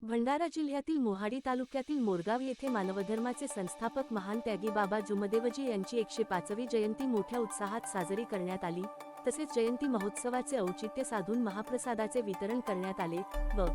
भंडारा जिल्ह्यातील मोहाडी तालुक्यातील मोरगाव येथे मानवधर्माचे संस्थापक महान त्यागी बाबा जुमदेवजी यांची 105वी जयंती मोठ्या उत्साहात साजरी करण्यात आली। तसेच जयंती महोत्सवाचे औचित्य साधून महाप्रसादाचे वितरण करण्यात आले व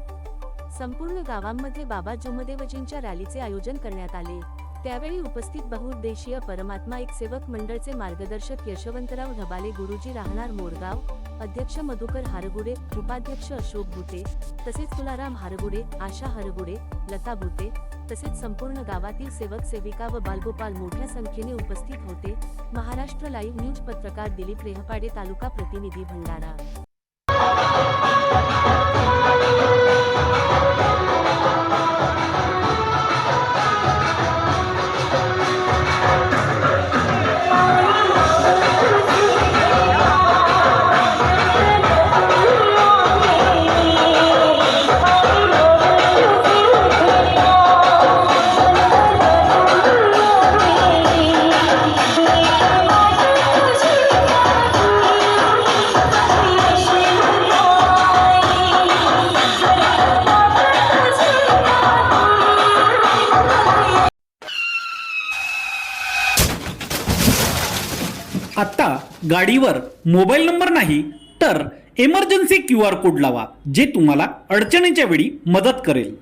संपूर्ण गावांमध्ये बाबा जुमदेवजींच्या रॅलीचे आयोजन करण्यात आले। त्यावेळी उपस्थित बहुउद्देशीय परमात्मा एक सेवक मंडळचे मार्गदर्शक यशवंतराव ढबाले गुरुजी राहणार मोरगाव, अध्यक्ष मधुकर हारगुडे, उपाध्यक्ष अशोक भुते, तसेच तुलाराम हारगुडे, आशा हारगुडे, लता भुते, तसेच संपूर्ण गावातील सेवक सेविका व बालगोपाल मोठ्या संख्येने उपस्थित होते। महाराष्ट्र लाईव्ह न्यूज पत्रकार दिलीप रेहपाडे, तालुका प्रतिनिधी भंडारा। आता गाडीवर मोबाईल नंबर नाही तर इमर्जन्सी QR कोड लावा, जे तुम्हाला अडचणीच्या वेळी मदत करेल।